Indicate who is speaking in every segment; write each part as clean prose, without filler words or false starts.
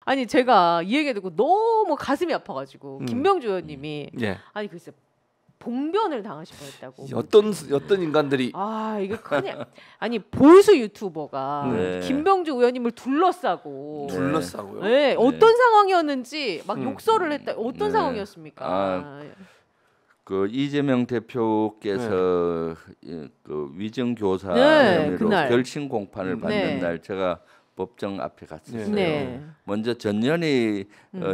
Speaker 1: 아니 제가 이 얘기 듣고 너무 가슴이 아파가지고 김명주 의원님이
Speaker 2: 예.
Speaker 1: 아니 글쎄 봉변을 당하실 뻔했다고.
Speaker 2: 어떤 인간들이
Speaker 1: 아 이게 큰일. 아니 보수 유튜버가
Speaker 3: 네.
Speaker 1: 김명주 의원님을 둘러싸고
Speaker 2: 둘러싸고요.
Speaker 1: 네, 어떤 상황이었는지 막 욕설을 했다. 어떤 상황이었습니까?
Speaker 3: 아, 그 이재명 대표께서 그 위증 교사 혐의로
Speaker 1: 그날.
Speaker 3: 결심 공판을 받는
Speaker 1: 네.
Speaker 3: 날 제가 법정 앞에 갔었어요.
Speaker 1: 네.
Speaker 3: 먼저 전현희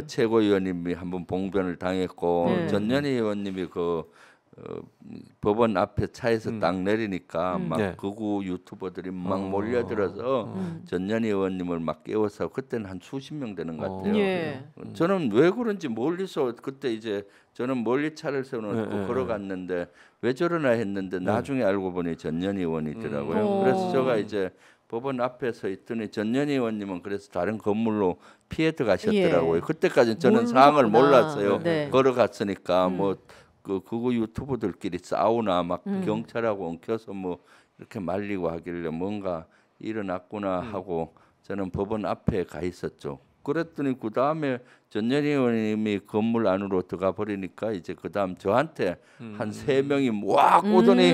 Speaker 3: 최고위원님이 한번 봉변을 당했고
Speaker 1: 네.
Speaker 3: 전현희 의원님이 그 법원 앞에 차에서 딱 내리니까 막
Speaker 2: 네.
Speaker 3: 극우 유튜버들이 막 몰려들어서 전현희 의원님을 막 깨워서 그때는 한 수십 명 되는 것 같아요.
Speaker 1: 예.
Speaker 3: 저는 왜 그런지 멀리서 그때 이제 저는 멀리 차를 세워놓고
Speaker 2: 네.
Speaker 3: 걸어갔는데 왜 저러나 했는데 나중에 알고 보니 전현희 의원이더라고요.
Speaker 1: 오.
Speaker 3: 그래서 제가 이제 법원 앞에 서 있더니 전현희 의원님은 그래서 다른 건물로 피해 들어가셨더라고요.
Speaker 1: 예.
Speaker 3: 그때까지 저는
Speaker 1: 모르셨구나.
Speaker 3: 상황을 몰랐어요.
Speaker 1: 네.
Speaker 3: 걸어갔으니까 뭐 그 그거 유튜버들끼리 싸우나 막 경찰하고 엉켜서 뭐 이렇게 말리고 하길래 뭔가 일어났구나 하고 저는 법원 앞에 가 있었죠. 그랬더니 그 다음에 전현희 의원님이 건물 안으로 들어가 버리니까 이제 그 다음 저한테 한 3명이 막 오더니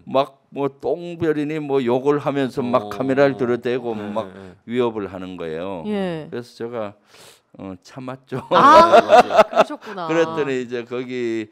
Speaker 3: 막 뭐 똥별이니 뭐 욕을 하면서 막 카메라를 들어대고 막 위협을 하는 거예요.
Speaker 1: 예.
Speaker 3: 그래서 제가 참았죠.
Speaker 1: 아, 그러셨구나.
Speaker 3: 그랬더니 이제 거기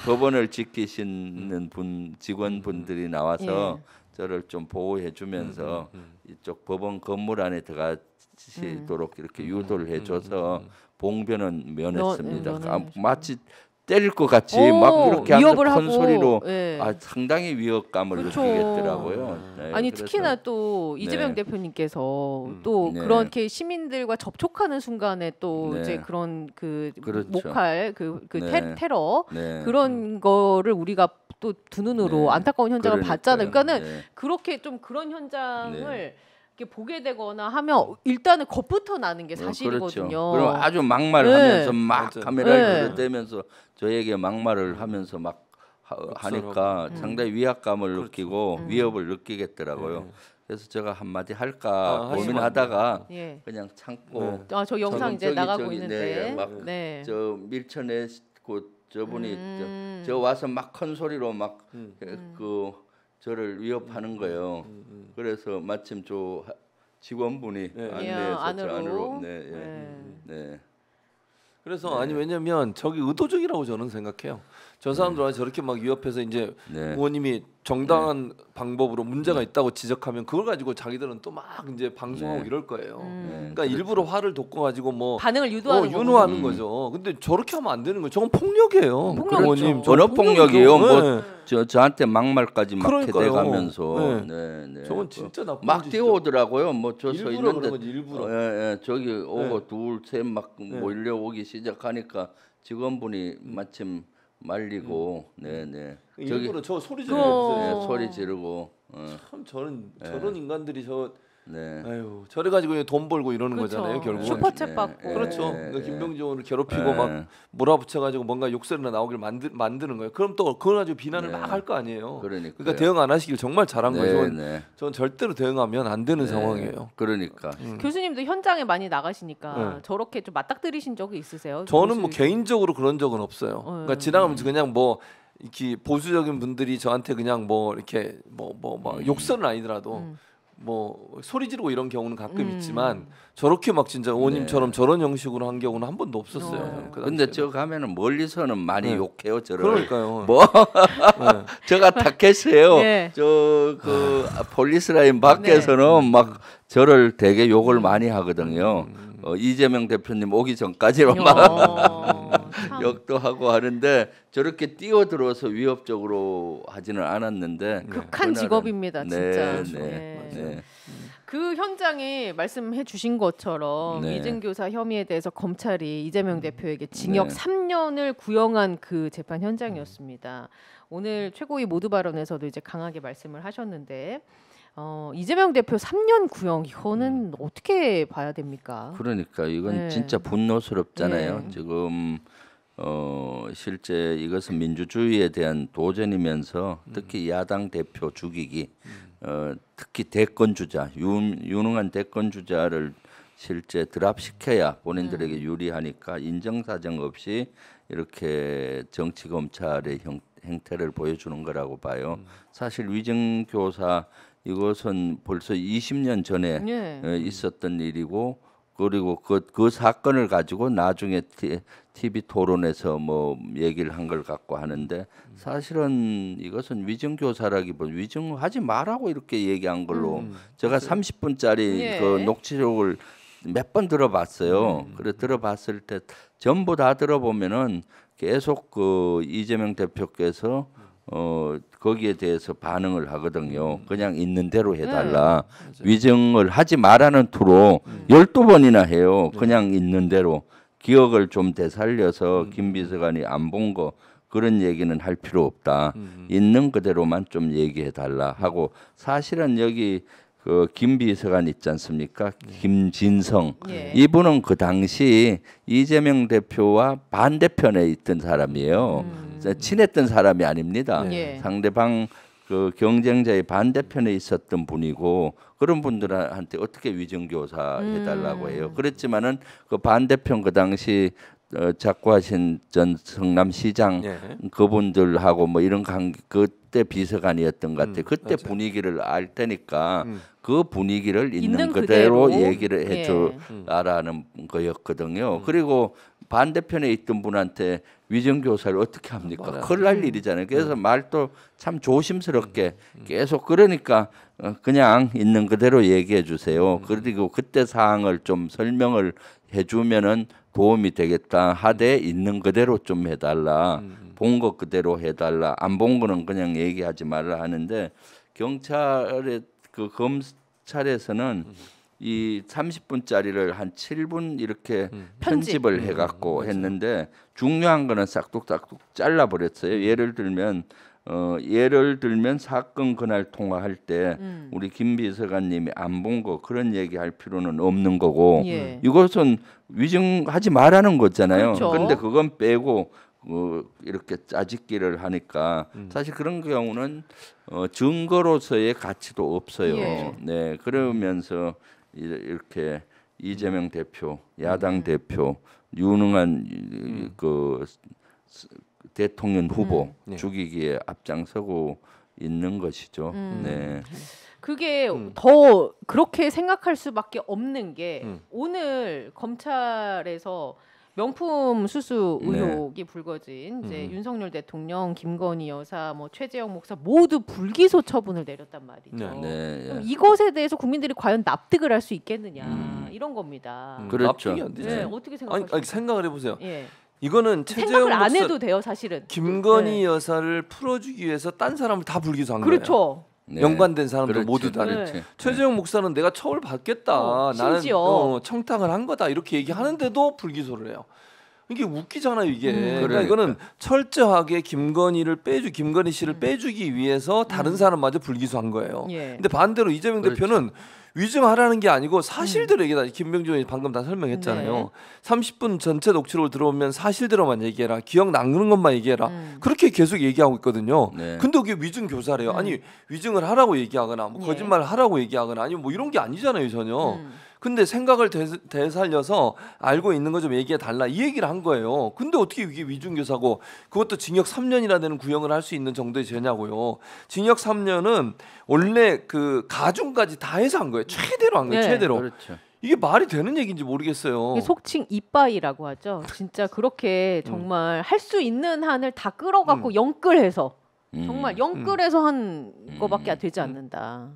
Speaker 3: 법원을 지키시는 직원분들이 나와서 저를 좀 보호해주면서 이쪽 법원 건물 안에 들어가시도록 이렇게 유도를 해줘서 봉변은 면했습니다. 마치 때릴 것 같이 막 그렇게
Speaker 1: 위협을
Speaker 3: 큰
Speaker 1: 하고,
Speaker 3: 소리로
Speaker 1: 예.
Speaker 3: 상당히 위협감을
Speaker 1: 그쵸.
Speaker 3: 느끼겠더라고요. 네,
Speaker 1: 아니
Speaker 3: 그래서
Speaker 1: 특히나 또 이재명
Speaker 3: 네.
Speaker 1: 대표님께서 또
Speaker 3: 네.
Speaker 1: 그렇게 시민들과 접촉하는 순간에 또
Speaker 3: 네.
Speaker 1: 이제 그런 그
Speaker 3: 그렇죠.
Speaker 1: 목할
Speaker 3: 네.
Speaker 1: 테러
Speaker 3: 네.
Speaker 1: 그런 거를 우리가 또 두 눈으로
Speaker 3: 네.
Speaker 1: 안타까운 현장을
Speaker 3: 그러니까요.
Speaker 1: 봤잖아요. 그러니까는
Speaker 3: 네.
Speaker 1: 그렇게 좀 그런 현장을
Speaker 3: 네.
Speaker 1: 이렇게 보게 되거나 하면 일단은 겁부터 나는 게 사실이거든요.
Speaker 3: 그렇죠. 그럼 아주 막말하면서
Speaker 1: 네.
Speaker 3: 막
Speaker 2: 맞아요.
Speaker 3: 카메라를
Speaker 1: 네.
Speaker 3: 들이대면서 저에게 막말을 하면서 막 하니까 상당히 위압감을 느끼고 위협을 느끼겠더라고요. 그래서 제가 한마디 할까 고민하다가
Speaker 1: 예.
Speaker 3: 그냥 참고
Speaker 1: 저 영상 이제
Speaker 3: 저기,
Speaker 1: 나가고
Speaker 3: 저기,
Speaker 1: 있는데
Speaker 3: 네, 막
Speaker 1: 네.
Speaker 3: 저 밀쳐내 저분이 저 와서 막 큰 소리로 막 그 저를 위협하는 거예요. 그래서 마침 저 직원분이 안내해서 저 안으로 네.
Speaker 2: 그래서 아니 왜냐면 저기 의도적이라고 저는 생각해요. 저 사람들 저렇게 막 위협해서 이제 의원님이 정당한 방법으로 문제가 있다고 지적하면 그걸 가지고 자기들은 또 막 이제 방송하고 이럴 거예요. 그러니까 일부러 화를 돋궈 가지고 뭐
Speaker 1: 반응을 유도하는
Speaker 2: 유노하는 거죠. 근데 저렇게 하면 안 되는 거예요. 저건 폭력이에요. 의원님,
Speaker 3: 언어 폭력이에요.
Speaker 2: 네.
Speaker 3: 뭐 저한테 막말까지 막
Speaker 2: 그러니까요.
Speaker 3: 대가면서
Speaker 2: 네. 저건 진짜 나쁜
Speaker 3: 막
Speaker 2: 짓이죠.
Speaker 3: 뛰어오더라고요. 뭐 저 서
Speaker 2: 일부러
Speaker 3: 있는데
Speaker 2: 그런 거지, 일부러.
Speaker 3: 저기 오고 둘 셋 막 몰려오기 시작하니까 직원분이 마침 말리고
Speaker 2: 일부러 저 소리
Speaker 3: 네,
Speaker 2: 지르고
Speaker 3: 소리 지르고
Speaker 2: 참 저런 인간들이
Speaker 3: 네.
Speaker 2: 아유 저래 가지고 돈 벌고 이러는 거잖아요 결국.
Speaker 1: 슈퍼챗 받고.
Speaker 2: 그렇죠. 그러니까 김병지 의원을 괴롭히고 막 몰아붙여 가지고 뭔가 욕설이나 나오길 만드는 거예요. 그럼 또 그걸 가지고 비난을 막 할 거 아니에요. 그러니까 대응 안 하시길 정말 잘한 거예요. 전 절대로 대응하면 안 되는 상황이에요.
Speaker 3: 그러니까
Speaker 1: 교수님도 현장에 많이 나가시니까 저렇게 좀 맞닥뜨리신 적이 있으세요?
Speaker 2: 저는 뭐 개인적으로 그런 적은 없어요. 그러니까 지나가면서 그냥 뭐 이렇게 보수적인 분들이 저한테 그냥 뭐 이렇게 뭐 욕설은 아니더라도 뭐 소리 지르고 이런 경우는 가끔 있지만 저렇게 막 진짜 의원님처럼 저런 형식으로 한 경우는 한 번도 없었어요.
Speaker 3: 근데 저 가면은 멀리서는 많이 욕해요 저를.
Speaker 2: 그러니까요.
Speaker 3: 뭐 제가 탁했어요.
Speaker 1: 네.
Speaker 3: 저 그 폴리스라인 밖에서는 막 저를 되게 욕을 많이 하거든요. 이재명 대표님 오기 전까지는 막 욕도 하고 하는데 저렇게 뛰어들어서 위협적으로 하지는 않았는데
Speaker 1: 극한 직업입니다, 진짜.
Speaker 3: 네.
Speaker 1: 그 현장에 말씀해 주신 것처럼
Speaker 3: 네.
Speaker 1: 위증교사 혐의에 대해서 검찰이 이재명 대표에게 징역 3년을 구형한 그 재판 현장이었습니다. 오늘 최고위 모두 발언에서도 이제 강하게 말씀을 하셨는데 이재명 대표 3년 구형 이거는 어떻게 봐야 됩니까?
Speaker 3: 그러니까 이건 진짜 분노스럽잖아요. 지금 실제 이것은 민주주의에 대한 도전이면서 특히 야당 대표 죽이기, 특히 대권 주자, 유능한 대권 주자를 실제 드랍시켜야 본인들에게 유리하니까 인정사정 없이 이렇게 정치 검찰의 행태를 보여주는 거라고 봐요. 사실 위증교사 이것은 벌써 20년 전에 있었던 일이고 그리고 그 사건을 가지고 나중에 TV 토론에서 뭐 얘기를 한 걸 갖고 하는데 사실은 이것은 위증교사라기보다 위증하지 말라고 이렇게 얘기한 걸로 제가 30분짜리 그 녹취록을 몇 번 들어봤어요. 그래 들어봤을 때 전부 다 들어보면은 계속 그 이재명 대표께서 거기에 대해서 반응을 하거든요. 그냥 있는 대로 해달라. 위증을 하지 말라는 투로 12번이나 해요. 그냥 있는 대로. 기억을 좀 되살려서 김 비서관이 안 본 거 그런 얘기는 할 필요 없다. 있는 그대로만 좀 얘기해달라 하고 사실은 여기 그 김 비서관 있지 않습니까? 김진성 이분은 그 당시 이재명 대표와 반대편에 있던 사람이에요. 친했던 사람이 아닙니다. 상대방 그 경쟁자의 반대편에 있었던 분이고 그런 분들한테 어떻게 위증교사 해달라고 해요. 그렇지만은 그 반대편 그 당시 작고하신 전 성남시장 그분들하고 뭐 이런 관계 그때 비서관이었던 것 같아요. 그때 분위기를 알 테니까 그 분위기를 있는 그대로 얘기를 해줘라는 거였거든요. 그리고 반대편에 있던 분한테 위증교사를 어떻게 합니까? 큰일 날 일이잖아요. 그래서 말도 참 조심스럽게 계속 그러니까 그냥 있는 그대로 얘기해 주세요. 그리고 그때 사항을 좀 설명을 해주면은 도움이 되겠다 하되 있는 그대로 좀 해달라. 본 것 그대로 해달라. 안 본 거는 그냥 얘기하지 말라 하는데 경찰의 그 검찰에서는 이 30분짜리를 한 7분 이렇게 편집을 해갖고 했는데 중요한 거는 싹둑싹둑 잘라버렸어요. 예를 들면 사건 그날 통화할 때 우리 김 비서관님이 안 본 거 그런 얘기할 필요는 없는 거고 이것은 위증하지 말라는 거잖아요. 그런데 그건 빼고 이렇게 짜집기를 하니까 사실 그런 경우는 증거로서의 가치도 없어요. 네, 그러면서 이렇게 이재명 대표, 야당 대표, 유능한 그 대통령 후보 죽이기에 앞장서고 있는 것이죠. 네.
Speaker 1: 그게 더 그렇게 생각할 수밖에 없는 게 오늘 검찰에서 명품 수수 의혹이 불거진 이제 윤석열 대통령, 김건희 여사, 뭐 최재형 목사 모두 불기소 처분을 내렸단 말이죠. 그럼 이것에 대해서 국민들이 과연 납득을 할 수 있겠느냐 이런 겁니다.
Speaker 2: 그렇죠. 납득이 안 되죠.
Speaker 1: 어떻게 생각하세요?
Speaker 2: 아니 생각을 해보세요. 이거는
Speaker 1: 생각을 안 해도 돼요, 사실은.
Speaker 2: 김건희 여사를 풀어주기 위해서 딴 사람을 다 불기소한
Speaker 1: 거예요.
Speaker 2: 연관된 사람들 모두 다. 최재형 목사는 내가 처벌 받겠다. 나는 청탁을 한 거다 이렇게 얘기하는데도 불기소를 해요. 이게 웃기잖아요 이게. 그러니까 이거는 철저하게 김건희 씨를 빼주기 위해서 다른 사람마저 불기소한 거예요. 근데 반대로 이재명 대표는 위증하라는 게 아니고 사실대로 얘기다. 김병준 의원이 방금 다 설명했잖아요. 30분 전체 녹취록을 들어오면 사실대로만 얘기해라. 기억나는 것만 얘기해라. 그렇게 계속 얘기하고 있거든요. 근데 그게 위증 교사래요. 아니 위증을 하라고 얘기하거나 뭐 거짓말을 하라고 얘기하거나 아니면 뭐 이런 게 아니잖아요 전혀. 근데 생각을 되살려서 알고 있는 거 좀 얘기해 달라 이 얘기를 한 거예요. 근데 어떻게 이게 위증교사고 그것도 징역 3년이나 되는 구형을 할 수 있는 정도의 죄냐고요. 징역 3년은 원래 그 가중까지 다 해서 한 거예요. 최대로 한 거예요. 최대로.
Speaker 3: 그렇죠.
Speaker 2: 이게 말이 되는 얘기인지 모르겠어요.
Speaker 1: 속칭 이빠이라고 하죠. 진짜 그렇게 정말 할 수 있는 한을 다 끌어갖고 영끌해서 정말 영끌해서 한 거밖에 되지 않는다.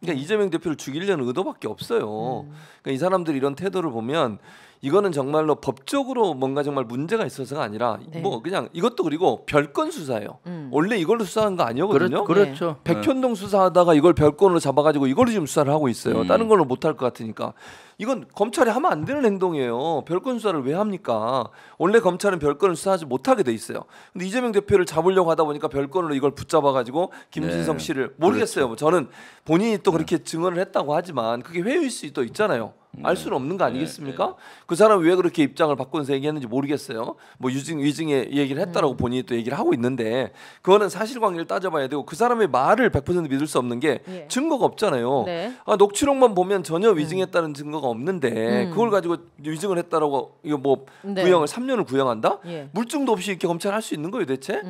Speaker 2: 그러니까 이재명 대표를 죽이려는 의도밖에 없어요. 그러니까 이 사람들이 이런 태도를 보면 이거는 정말로 법적으로 뭔가 정말 문제가 있어서가 아니라 뭐 그냥 이것도 그리고 별건 수사예요. 원래 이걸로 수사한 거 아니었거든요.
Speaker 3: 그렇죠.
Speaker 2: 백현동 수사하다가 이걸 별건으로 잡아가지고 이걸로 지금 수사를 하고 있어요. 다른 걸로 못할 것 같으니까. 이건 검찰이 하면 안 되는 행동이에요. 별건 수사를 왜 합니까? 원래 검찰은 별건을 수사하지 못하게 돼 있어요. 근데 이재명 대표를 잡으려고 하다 보니까 별건으로 이걸 붙잡아가지고 김진성 씨를 모르겠어요. 그렇죠. 저는 본인이 또 그렇게 증언을 했다고 하지만 그게 회유일 수도 있잖아요. 알 수는 없는 거 아니겠습니까? 그 사람 왜 그렇게 입장을 바꾸면서 얘기했는지 모르겠어요. 뭐 위증의 얘기를 했다라고 본인이 또 얘기를 하고 있는데 그거는 사실관계를 따져봐야 되고 그 사람의 말을 100% 믿을 수 없는 게 증거가 없잖아요.
Speaker 1: 네.
Speaker 2: 녹취록만 보면 전혀 위증했다는 증거가 없는데 그걸 가지고 위증을 했다라고 이거 뭐 구형을 3년을 구형한다? 물증도 없이 이렇게 검찰 할 수 있는 거예요, 대체?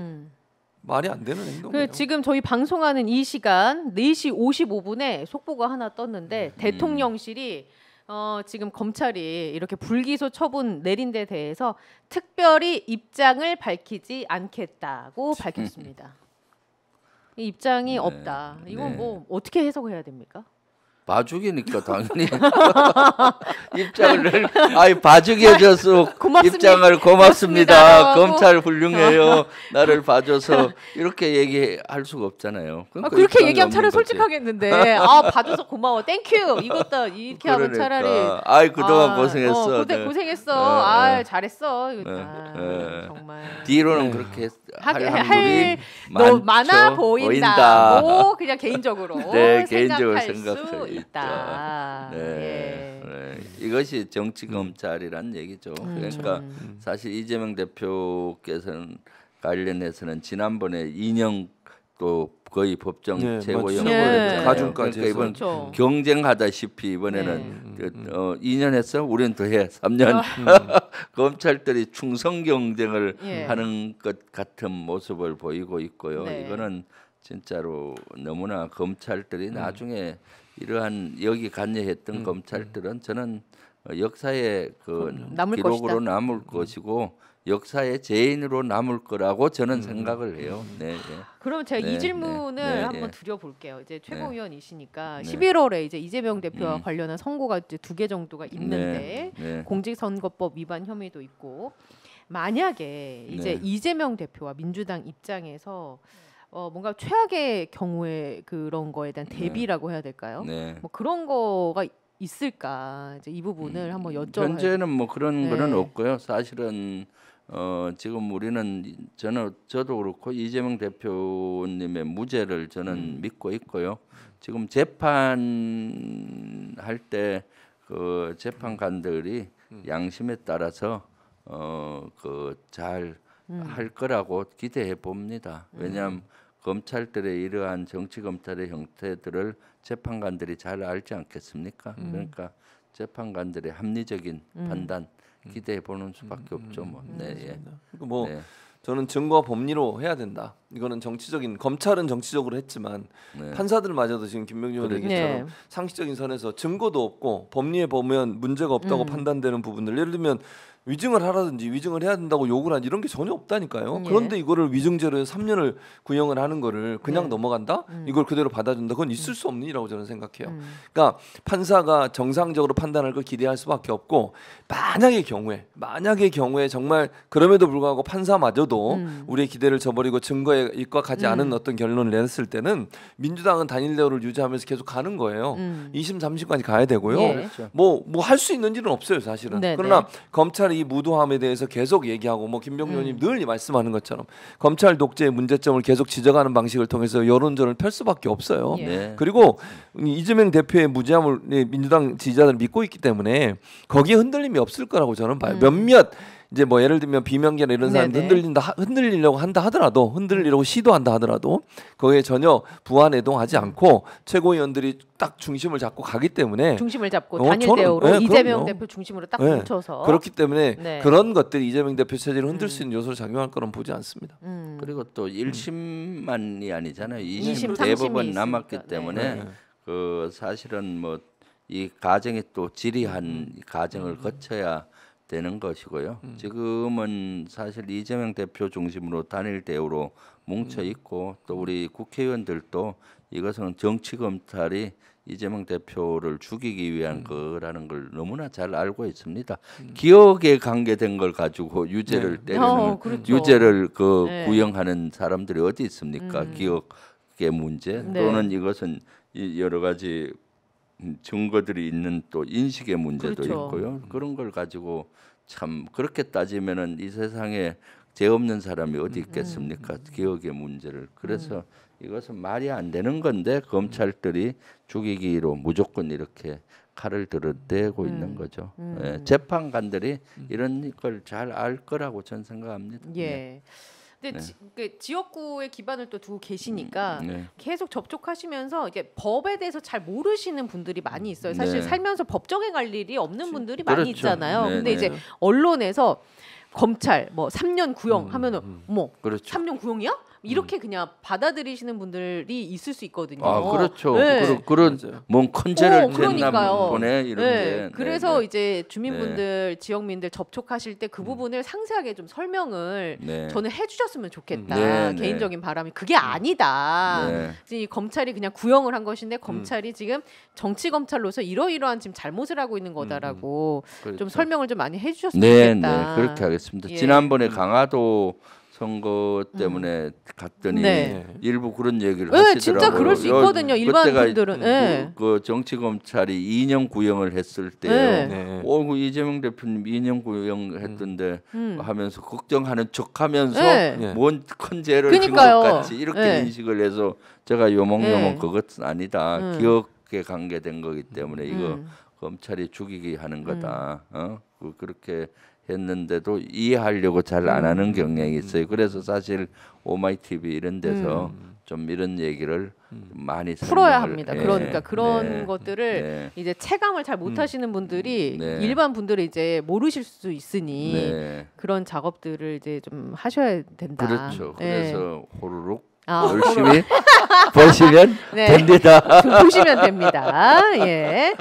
Speaker 2: 말이 안 되는 행동이에요.
Speaker 1: 지금 저희 방송하는 이 시간 4시 55분에 속보가 하나 떴는데 대통령실이 지금 검찰이 이렇게 불기소 처분 내린 데 대해서 특별히 입장을 밝히지 않겠다고 밝혔습니다. 이 입장이 없다. 이건 뭐 어떻게 해석해야 됩니까?
Speaker 3: 봐주기니까 당연히 입장을 봐주기해줘서 입장을 고맙습니다. 검찰 훌륭해요. 나를 봐줘서 이렇게 얘기할 수가 없잖아요.
Speaker 1: 그렇게 얘기하면 차라리 솔직하겠는데 봐줘서 고마워 땡큐 이것도 이렇게 하면 차라리
Speaker 3: 그동안 고생했어.
Speaker 1: 고생했어. 잘했어. 정말
Speaker 3: 뒤로는 그렇게
Speaker 1: 할 너 많아 보인다. 그냥 개인적으로
Speaker 3: 개인적으로 생각할
Speaker 1: 있다.
Speaker 3: 이것이 정치 검찰이란 얘기죠. 그러니까 사실 이재명 대표께서는 관련해서는 지난번에 2년 또 거의 법정 최고형을 했잖아요.
Speaker 2: 가중까지
Speaker 3: 그러니까 이번 경쟁하다시피 이번에는 2년 했어? 우리는 더 해. 3년. 검찰들이 충성 경쟁을 하는 것 같은 모습을 보이고 있고요. 이거는 진짜로 너무나 검찰들이 나중에 이러한 여기 관여했던 검찰들은 저는 역사의 기록으로 남을 것이고 역사의 죄인으로 남을 거라고 저는 생각을 해요.
Speaker 1: 그럼 제가 이 질문을 한번 드려볼게요. 이제 최고위원이시니까 11월에 이제 이재명 대표와 관련한 선고가 이제 2개 정도가 있는데 공직선거법 위반 혐의도 있고 만약에 이제 이재명 대표와 민주당 입장에서 뭔가 최악의 경우에 그런 거에 대한 대비라고 해야 될까요? 뭐 그런 거가 있을까? 이제 이 부분을 한번 여쭤봐요.
Speaker 3: 현재는 뭐 그런 거는 없고요. 사실은 지금 우리는 저도 그렇고 이재명 대표님의 무죄를 저는 믿고 있고요. 지금 재판할 때 그 재판관들이 양심에 따라서 잘 할 거라고 기대해 봅니다. 왜냐하면 검찰들의 이러한 정치 검찰의 형태들을 재판관들이 잘 알지 않겠습니까? 그러니까 재판관들의 합리적인 판단 기대해 보는 수밖에 없죠.
Speaker 2: 저는 증거와 법리로 해야 된다. 이거는 정치적인 검찰은 정치적으로 했지만 판사들마저도 지금 김명준 의원 얘기처럼 상식적인 선에서 증거도 없고 법리에 보면 문제가 없다고 판단되는 부분들 예를 들면 위증을 하라든지 위증을 해야 된다고 욕을 한 이런 게 전혀 없다니까요. 그런데 이거를 위증죄로 3년을 구형을 하는 거를 그냥 넘어간다? 이걸 그대로 받아준다? 그건 있을 수 없는 일이라고 저는 생각해요. 그러니까 판사가 정상적으로 판단할 걸 기대할 수밖에 없고 만약의 경우에 정말 그럼에도 불구하고 판사마저도 우리의 기대를 저버리고 증거에 입각하지 않은 어떤 결론을 내렸을 때는 민주당은 단일 대우를 유지하면서 계속 가는 거예요. 2심, 3심까지 가야 되고요. 뭐 할 수 있는 일은 없어요, 사실은. 그러나 검찰이 이 무도함에 대해서 계속 얘기하고 뭐 김병준 의원님 늘 말씀하는 것처럼 검찰 독재의 문제점을 계속 지적하는 방식을 통해서 여론전을 펼 수밖에 없어요. 그리고 이재명 대표의 무죄함을 민주당 지지자들은 믿고 있기 때문에 거기에 흔들림이 없을 거라고 저는 봐요. 몇몇 이제 뭐 예를 들면 비명계나 이런 사람들 흔들리려고 한다 하더라도 흔들리려고 시도한다 하더라도 거기에 전혀 부안해동하지 않고 최고위원들이 딱 중심을 잡고 가기 때문에
Speaker 1: 중심을 잡고 단일 대우로 이재명 대표 중심으로 딱 뭉쳐서
Speaker 2: 그렇기 때문에 그런 것들이 이재명 대표 체제를 흔들 수 있는 요소로 작용할 거는 보지 않습니다.
Speaker 3: 그리고 또 1심만이 아니잖아요. 2심 대법원 남았기 때문에 그 사실은 뭐 이 과정이 또 지리한 과정을 거쳐야 되는 것이고요. 지금은 사실 이재명 대표 중심으로 단일 대우로 뭉쳐 있고 또 우리 국회의원들도 이것은 정치 검찰이 이재명 대표를 죽이기 위한 거라는 걸 너무나 잘 알고 있습니다. 기억에 관계된 걸 가지고 유죄를 때리는 유죄를 구형하는 사람들이 어디 있습니까? 기억의 문제 또는 이것은 여러 가지 증거들이 있는 또 인식의 문제도 있고요. 그런 걸 가지고 참 그렇게 따지면은 이 세상에 죄 없는 사람이 어디 있겠습니까? 기억의 문제를. 그래서 이것은 말이 안 되는 건데 검찰들이 죽이기로 무조건 이렇게 칼을 들어대고 있는 거죠. 예, 재판관들이 이런 걸 잘 알 거라고 저는 생각합니다.
Speaker 1: 예. 근데 지역구에 기반을 또 두고 계시니까 계속 접촉하시면서 이게 법에 대해서 잘 모르시는 분들이 많이 있어요. 사실 살면서 법정에 갈 일이 없는 분들이 많이 있잖아요. 근데 이제 언론에서 검찰 뭐 3년 구형 하면은 뭐 3년 구형이야? 이렇게 그냥 받아들이시는 분들이 있을 수 있거든요.
Speaker 3: 아, 그렇죠.
Speaker 1: 네.
Speaker 3: 그런 뭔 컨제를
Speaker 1: 그러니까요.
Speaker 3: 보내 이런 게.
Speaker 1: 그래서 이제 주민분들, 지역민들 접촉하실 때 그 부분을 상세하게 좀 설명을 저는 해주셨으면 좋겠다. 개인적인 바람이 그게 아니다. 이제 이 검찰이 그냥 구형을 한 것인데 검찰이 지금 정치 검찰로서 이러이러한 지금 잘못을 하고 있는 거다라고 좀 설명을 좀 많이 해주셨으면 좋겠다.
Speaker 3: 그렇게 하겠습니다. 지난번에 강화도 선거 때문에 갔더니 일부 그런 얘기를 하시더라고요.
Speaker 1: 진짜 그럴 수 있거든요. 일반 분들은.
Speaker 3: 그 정치 검찰이 2년 구형을 했을 때, 이재명 대표님 2년 구형했던데 하면서 걱정하는 척하면서 뭔 큰 죄를 진 것 같이 이렇게 인식을 해서 제가 요몽요몽 그것은 아니다. 기억에 관계된 거기 때문에 이거 검찰이 죽이기 하는 거다. 그렇게 했는데도 이해하려고 잘 안 하는 경향이 있어요. 그래서 사실 오마이TV 이런 데서 좀 이런 얘기를 많이
Speaker 1: 풀어야 합니다. 그러니까 그런 것들을 이제 체감을 잘 못하시는 분들이 일반 분들은 이제 모르실 수 있으니 그런 작업들을 이제 좀 하셔야 된다.
Speaker 3: 그렇죠. 그래서 호루룩 열심히 보시면 됩니다.
Speaker 1: 보시면 됩니다. 예.